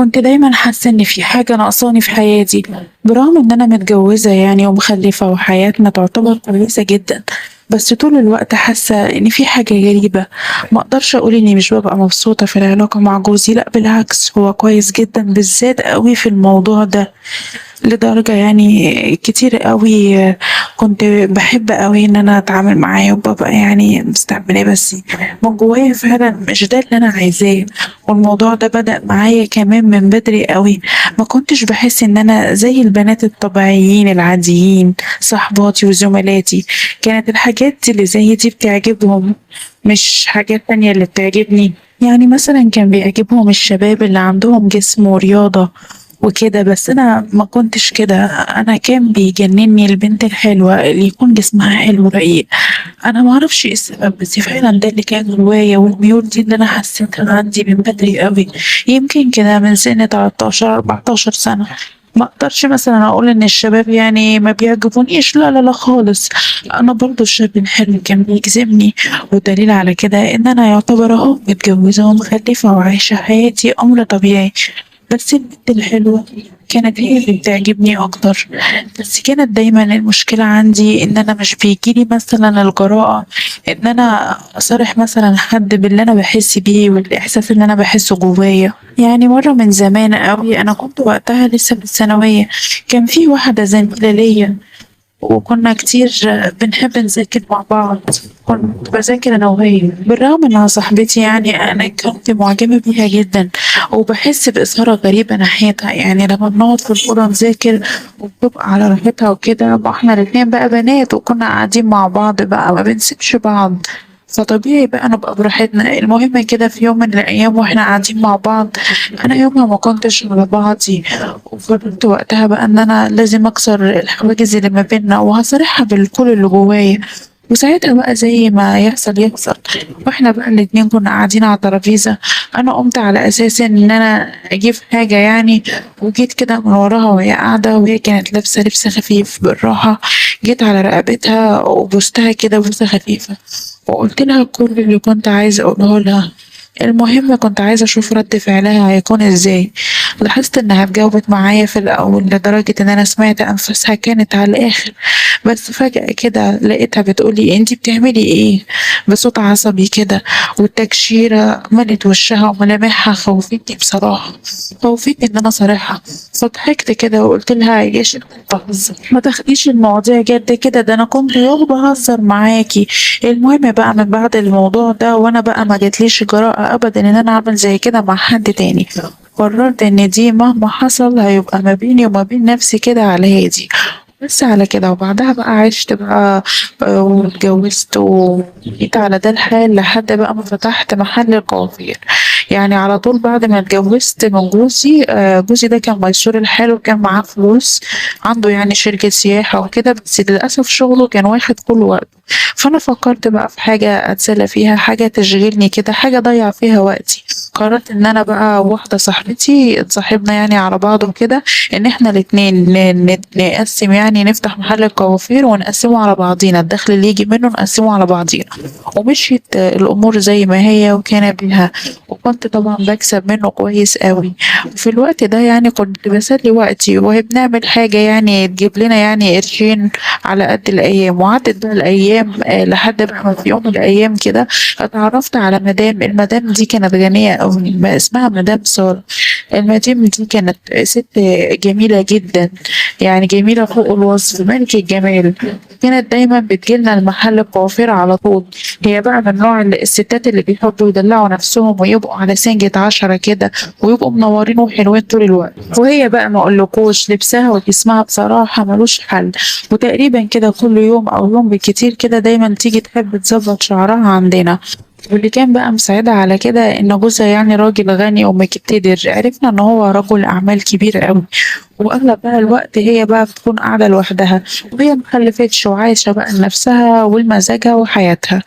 كنت دايما حاسة إن في حاجة ناقصاني في حياتي، برغم إن أنا متجوزة يعني ومخلفة وحياتنا تعتبر كويسة جدا. بس طول الوقت حاسة إن في حاجة غريبة. ما أقدرش أقول إني مش ببقى مبسوطة في العلاقة مع جوزي، لأ بالعكس هو كويس جدا بالذات قوي في الموضوع ده. لدرجة يعني كتير قوي كنت باحب أوي إن أنا أتعامل معاه وبابقى يعني مستحملاه، بس من جوايا فعلًا مش ده اللي أنا عايزاه. والموضوع ده بدأ معايا كمان من بدري أوي. ما كنتش باحس إن أنا زي البنات الطبيعيين العاديين، صاحباتي وزملاتي، كانت الحاجات اللي زي دي بتعجبهم مش حاجات تانية اللي بتعجبني. يعني مثلًا كان بيعجبهم الشباب اللي عندهم جسم ورياضة وكده، بس أنا ما كنتش كده. أنا كان بيجنني البنت الحلوة اللي يكون جسمها حلو رقيق. أنا ما أعرفش إيه السبب، بس فعلًا ده اللي كان جوايا، والميول دي اللي أنا حسيتها عندي من بدري أوي. يمكن كده من سن 13 14 سنة. ما أقدرش مثلًا أقول إن الشباب يعني ما بيعجبونيش، لا لا لا خالص. أنا برضه الشاب الحلو كان بيجذبني، والدليل على كده إن أنا يعتبر أهو متجوزة ومخلفة وعايشة حياتي أمر طبيعي. بس البنت الحلوة كانت هي اللي بتعجبني أكتر. بس كانت دايما المشكلة عندي إن أنا مش بيجيلي مثلا الجراءة إن أنا أصارح مثلا حد باللي أنا بحس بيه والإحساس اللي أنا بحسه جوايا. يعني مرة من زمان أوي، أنا كنت وقتها لسه في الثانوية، كان في واحدة زميلة ليا وكنا كتير بنحب نذاكر مع بعض. كنت باذاكر أنا وهي، بالرغم إنها صاحبتي يعني أنا كنت معجبة بيها جدا، وبحس بإثارة غريبة ناحيتها. يعني لما بنقعد في الأوضة نذاكر وبتبقى على راحتها وكده، ما احنا الاتنين بقى بنات وكنا قاعدين مع بعض بقى ما بنسيبش بعض، فطبيعي بقى نبقى براحتنا. المهم كده في يوم من الأيام واحنا قاعدين مع بعض، أنا يومها ما كنتش على بعضي، وقررت وقتها بقى إن أنا لازم أكسر الحواجز اللي ما بينا وهاصارحها بالكل اللي جوايا. وساعتها بقى زي ما يحصل يحصل، واحنا بقى الاتنين كنا قاعدين على الترابيزة. أنا قمت على أساس إن أنا أجيب حاجة يعني، وجيت كده من وراها وهي قاعدة وهي كانت لابسة لبس خفيف بالراحة. جيت على رقبتها وبوستها كده بوسة خفيفة، وقلت لها كل اللي كنت عايزة أقوله لها. المهم كنت عايزة أشوف رد فعلها هيكون إزاي. لاحظت إنها اتجاوبت معايا في الأول لدرجة إن أنا سمعت أنفاسها كانت على الآخر، بس فجأة كده لقيتها بتقولي انتي بتعملي ايه، بصوت عصبي كده، والتكشيرة ملت وشها وملامحها خوفتني بصراحة. خوفتني إن أنا صريحة. فضحكت كده وقلت لها يا شيخ بهزر، ما تاخديش المواضيع جد كده، ده أنا كنت يوم بهزر معاكي. المهم بقى من بعد الموضوع ده وأنا بقى ما جاتليش جراءة أبدا إن أنا أعمل زي كده مع حد تاني. قررت إن دي مهما حصل هيبقى ما بيني وما بين نفسي كده على هادي، بس على كده. وبعدها بقى عشت بقى واتجوزت وجيت على ده الحال لحد بقى ما فتحت محل الكوافير. يعني على طول بعد ما اتجوزت من جوزي، جوزي ده كان ميسور الحال وكان معاه فلوس، عنده يعني شركة سياحة وكده، بس للأسف شغله كان واخد كل وقت. فأنا فكرت بقى في حاجة أتسلى فيها، حاجة تشغلني كده، حاجة أضيع فيها وقتي. قررت إن أنا بقى واحدة صاحبتي اتصاحبنا يعني على بعض وكده، إن إحنا الاتنين نقسم يعني نفتح محل الكوافير ونقسمه على بعضينا، الدخل اللي يجي منه نقسمه على بعضينا. ومشيت الأمور زي ما هي وكان بيها، وكنت طبعا بكسب منه كويس قوي. وفي الوقت ده يعني كنت بسلي وقتي وهي بنعمل حاجة يعني تجيب لنا يعني قرشين على قد الأيام. وعدت بقى الأيام لحد ما في يوم من الأيام كده اتعرفت على مدام. المدام دي كانت غنية أوي، ما اسمها مدام سارة. المدام دي كانت ست جميلة جدا، يعني جميلة فوق الوصف، ملك الجمال. كانت دايما بتجيلنا المحل الكوافير على طول. هي بقى من نوع الستات اللي بيحبوا يدلعوا نفسهم ويبقوا على سنجة 10 كده، ويبقوا منورين وحلوين طول الوقت. وهي بقى ما اقولكوش لبسها وجسمها بصراحة ملوش حل. وتقريبا كده كل يوم أو يوم بالكتير كده دايما تيجي تحب تظبط شعرها عندنا. واللي كان بقى مساعدها على كده ان جوزها يعني راجل غني ومقتدر. عرفنا ان هو رجل اعمال كبير قوي، واغلب بقى الوقت هي بقى بتكون قاعده لوحدها، وهي مخلفتش وعايشه بقى لنفسها ولمزاجها وحياتها.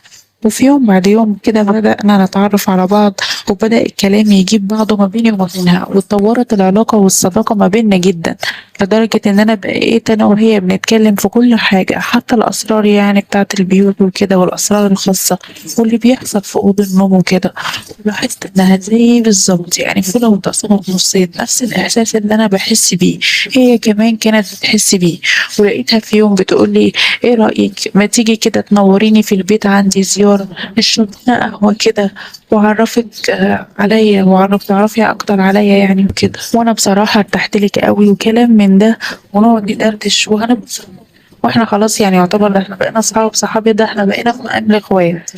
وفي يوم بعد يوم كده بدأنا نتعرف على بعض، وبدأ الكلام يجيب بعضه ما بيني وما بينها، واتطورت العلاقة والصداقة ما بيننا جدا. لدرجة إن أنا بقيت أنا وهي بنتكلم في كل حاجة، حتى الأسرار يعني بتاعة البيوت وكده والأسرار الخاصة واللي بيحصل في أوضة النوم وكده. لاحظت إنها زيي بالظبط، يعني فضلت متقسمة نصين، نفس الإحساس اللي أنا بحس بيه هي كمان كانت بتحس بيه. ولقيتها في يوم بتقولي إيه رأيك ما تيجي كده تنوريني في البيت عندي زيارة، نشرب لنا قهوة كده وأعرفك عليا تعرفي أكتر عليا يعني وكده. وأنا بصراحة ارتحت لك قوي وكلام من ده، ونقعد ندردش وهنبسط، واحنا خلاص يعني يعتبر احنا بقينا أصحاب، صحابي ده احنا بقينا في مقام الإخوات.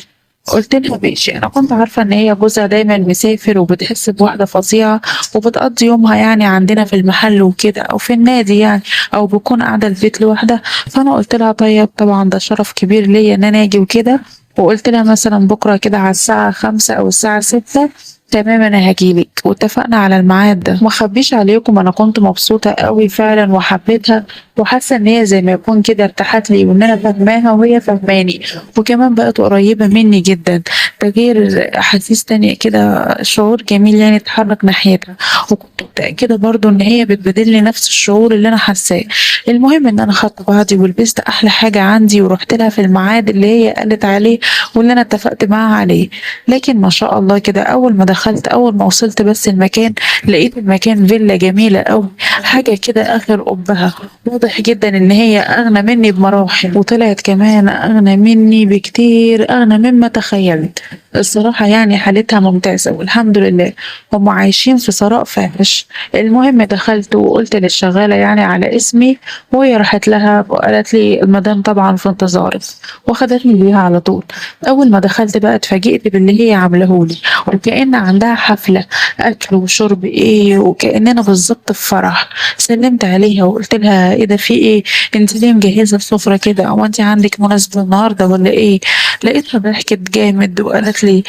قلت لها ماشي. انا كنت عارفه ان هي جوزها دايما مسافر وبتحس بوحده فظيعه، وبتقضي يومها يعني عندنا في المحل وكده او في النادي يعني، او بكون قاعده البيت لوحدها. فانا قلت لها طيب طبعا ده شرف كبير ليا ان انا اجي وكده. وقلت لها مثلا بكره كده على الساعه 5 او الساعه 6 تمام انا هجيلك، واتفقنا على الميعاد ده. ما اخبيش عليكم انا كنت مبسوطه قوي فعلا وحبيتها، وحاسه ان هي زي ما يكون كده ارتاحت لي، وان انا فاهماها وهي فاهماني، وكمان بقت قريبة مني جدا. ده غير أحاسيس تانية كده، شعور جميل يعني اتحرك ناحيتها. وكنت متأكدة برضو إن هي بتبادل لي نفس الشعور اللي أنا حاساه. المهم إن أنا خدت بعضي ولبست أحلى حاجة عندي ورحت لها في الميعاد اللي هي قالت عليه واللي أنا اتفقت معاها عليه. لكن ما شاء الله كده أول ما دخلت، أول ما وصلت بس المكان، لقيت المكان فيلا جميلة أوي، حاجة كده آخر أبهة. واضح جدا إن هي أغنى مني بمراحل، وطلعت كمان أغنى مني بكتير، أغنى مما تخيلت. الصراحة يعني حالتها ممتازة والحمد لله، هم عايشين في ثراء فاحش. المهم دخلت وقلت للشغالة يعني على اسمي، وهي راحت لها وقالت لي المدام طبعا في انتظارك، وخدتني بيها على طول. أول ما دخلت بقى اتفاجئت باللي هي عاملهولي، وكأن عندها حفلة أكل وشرب إيه، وكأننا بالظبط في فرح. سلمت عليها وقلت لها إيه ده في إيه، انت ليه مجهزة السفرة كده، او انت عندك مناسبة النهاردة ولا ايه؟ لقيتها ضحكت جامد وقالت لي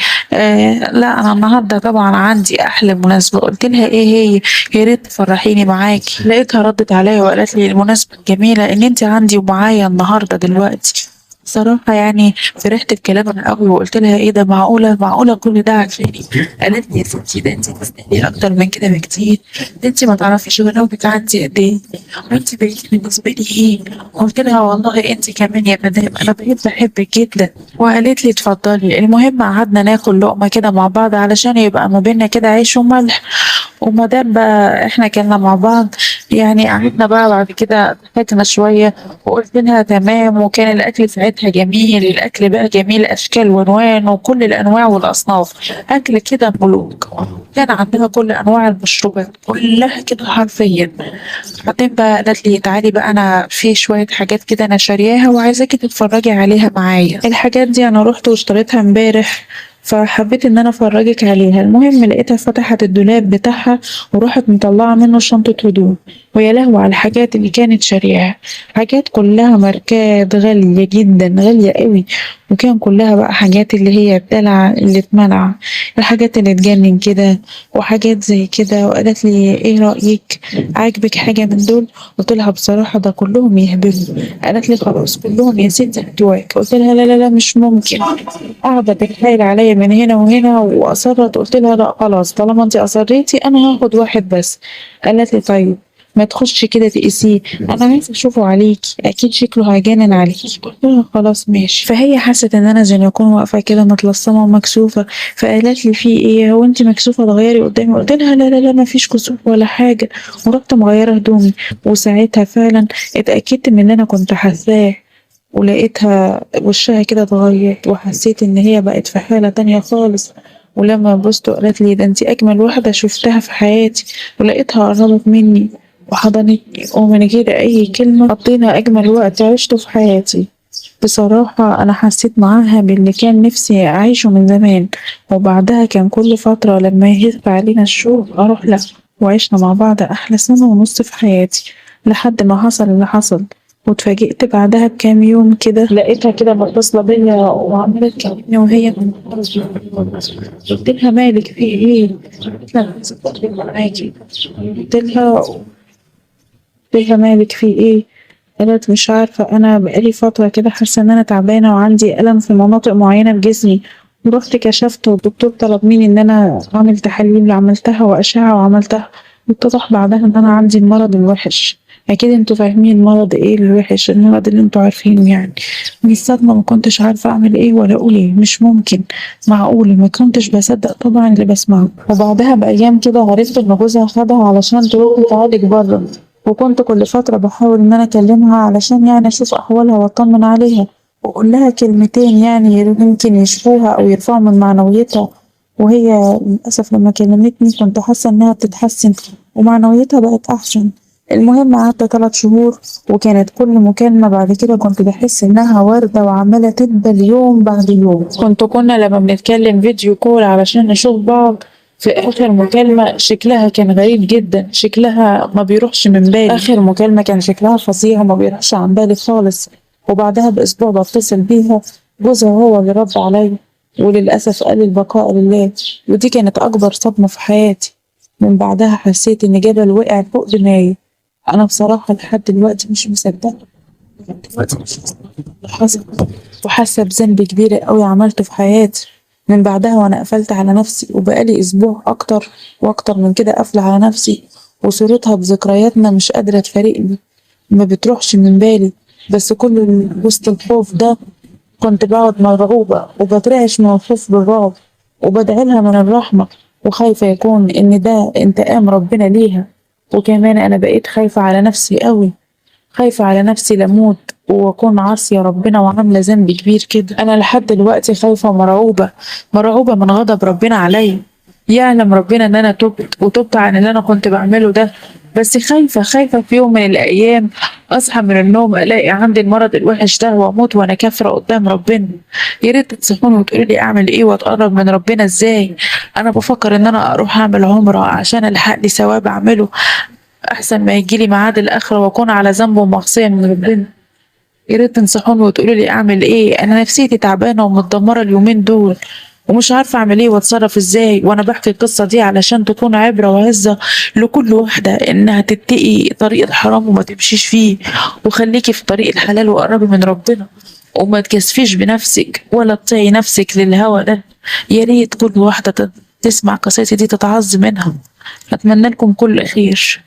لا انا النهاردة طبعا عندي احلى مناسبة. قلت لها ايه هي؟ يا ريت تفرحيني معاكي. لقيتها ردت عليا وقالت لي المناسبة الجميلة ان انت عندي ومعايا النهاردة دلوقتي. صراحة يعني فرحت بكلامها قوي، وقلت لها ايه ده، معقولة كل ده عشاني؟ قالت لي يا ستي ده انت تستاهلي اكتر من كده بكتير، ده انت ما تعرفيش غلاوتك عندي قد ايه، وانت بقيتي بالنسبة لي ايه. قلت لها والله انت كمان يا مدام انا بقيت بحبك جدا. وقالت لي اتفضلي. المهم قعدنا ناكل لقمة كده مع بعض علشان يبقى ما بينا كده عيش وملح. ومادام بقى احنا كنا مع بعض يعني قعدنا بقى بعد كده ضحكنا شوية، وقلت لها تمام. وكان الأكل ساعتها جميل، الأكل بقى جميل أشكال وألوان وكل الأنواع والأصناف، أكل كده ملوك. كان عندها كل أنواع المشروبات كلها كده حرفيا. بعدين بقى قالت لي تعالي بقى أنا في شوية حاجات كده أنا شارياها وعايزاكي تتفرجي عليها معايا. الحاجات دي أنا رحت واشتريتها امبارح، فحبيت ان انا افرجك عليها. المهم لقيتها فتحت الدولاب بتاعها وراحت مطلعة منه شنطة هدوم، ويا لهوي على الحاجات اللي كانت شارياها. حاجات كلها ماركات غالية جدا، غالية قوي. وكان كلها بقى حاجات اللي هي الدلع اللي اتمنع، الحاجات اللي تجنن كده وحاجات زي كده. وقالت لي ايه رأيك، عاجبك حاجة من دول؟ قلت لها بصراحة ده كلهم يهبلوا. قالت لي خلاص كلهم يا ستي هدواك. قلت لها لا لا لا مش ممكن. قاعدة تتحايل عليا من هنا وهنا وأصرت. قلت لها لا خلاص طالما انت أصريتي أنا هاخد واحد بس. قالت لي طيب ما تخش كده تقيسيه، انا عايزه اشوفه عليكي اكيد شكله هيجنن عليكي. قلت لها خلاص ماشي. فهي حست ان انا زي ما اكون واقفه كده متلصمه ومكسوفه، فقالت لي في ايه، هو انت مكسوفه تغيري قدامي؟ قلت لها لا لا لا ما فيش كسوف ولا حاجه. ورحت مغيره هدومي، وساعتها فعلا اتاكدت من اللي انا كنت حاساه، ولقيتها وشها كده اتغير، وحسيت ان هي بقت في حالة تانية خالص. ولما بصت قالت لي ده انت اجمل واحدة شفتها في حياتي. ولقيتها قربت مني وحضنتني، ومن غير اي كلمة قضينا اجمل وقت عشته في حياتي. بصراحة انا حسيت معاها باللي كان نفسي اعيشه من زمان. وبعدها كان كل فترة لما يهف علينا الشوق اروح لها، وعشنا مع بعض احلى سنة ونص في حياتي، لحد ما حصل اللي حصل. واتفاجئت بعدها بكام يوم كده لقيتها كده متصلة بيا وعمالة تكلمني وهي قلت لها مالك في ايه؟ قالت لها أنا عايزة أتكلم معاكي. قلت لها مالك في ايه؟ قالت مش عارفة أنا بقالي فترة كده حاسة إن أنا تعبانة وعندي ألم في مناطق معينة في جسمي. ورحت كشفت والدكتور طلب مني إن أنا أعمل تحاليل، عملتها وأشعة وعملتها، واتضح بعدها إن أنا عندي المرض الوحش اكيد انتوا فاهمين مرض ايه الوحش، المرض اللي انتوا عارفينه يعني. من الصدمة ما كنتش عارفة اعمل ايه ولا اقول ايه، مش ممكن، معقول؟ ما كنتش بصدق طبعا اللي بسمعه. وبعدها بايام كده عرفت ان جوزها خدها علشان تروح تتعالج بره، وكنت كل فترة بحاول ان انا اكلمها علشان يعني اشوف احوالها واطمن عليها واقول لها كلمتين يعني يمكن يشفوها او يرفعوا من معنويتها. وهي للأسف لما كلمتني كنت حاسة إنها بتتحسن ومعنويتها بقت أحسن. المهم قعدت 3 شهور، وكانت كل مكالمة بعد كده كنت بحس إنها وردة وعمالة تدبل يوم بعد يوم. كنا لما بنتكلم فيديو كول علشان نشوف بعض، في آخر مكالمة شكلها كان غريب جدا، شكلها ما بيروحش من بالي. آخر مكالمة كان شكلها فظيع وما بيروحش عن بالي خالص. وبعدها بأسبوع بتصل بيها، جوزها هو اللي رد عليا، وللأسف قال البقاء لله. ودي كانت أكبر صدمة في حياتي. من بعدها حسيت إن جبل وقع فوق دماغي. أنا بصراحة لحد دلوقتي مش مصدقة اللي حصل، وحاسة بذنب كبير أوي عملته في حياتي. من بعدها وأنا قفلت على نفسي، وبقالي أسبوع أكتر وأكتر من كده قافلة على نفسي، وصورتها بذكرياتنا مش قادرة تفارقني، ما بتروحش من بالي. بس كل وسط الخوف ده كنت بقعد مرعوبة وبترعش من الخوف بالرعب، وبدعيلها من الرحمة، وخايفة يكون إن ده انتقام ربنا ليها. وكمان أنا بقيت خايفة على نفسي قوي، خايفة على نفسي لموت وأكون عاصية ربنا وعاملة ذنب كبير كده. أنا لحد دلوقتي خايفة ومرعوبة، مرعوبة من غضب ربنا عليا. يعلم ربنا إن أنا تبت عن اللي أنا كنت بعمله ده، بس خايفة في يوم من الأيام أصحى من النوم ألاقي عندي المرض الوحش ده وأموت وأنا كافرة قدام ربنا. يا ريت تنصحوني وتقولي لي أعمل إيه وأتقرب من ربنا إزاي. أنا بفكر إن أنا أروح أعمل عمرة عشان ألحق لي ثواب أعمله، أحسن ما يجيلي ميعاد الآخرة وأكون على ذنب ومعصية من ربنا. يا ريت تنصحوني وتقولوا لي أعمل إيه. أنا نفسيتي تعبانة ومتدمرة اليومين دول، ومش عارفة أعمل إيه وأتصرف إزاي. وأنا بحكي القصة دي علشان تكون عبرة وعظة لكل واحدة إنها تتقي طريق الحرام وما تمشيش فيه، وخليكي في طريق الحلال وقربي من ربنا، وما تكسفيش بنفسك ولا تطيعي نفسك للهوى ده. يا ريت كل واحدة تسمع قصتي دي تتعظ منها. أتمنى لكم كل خير.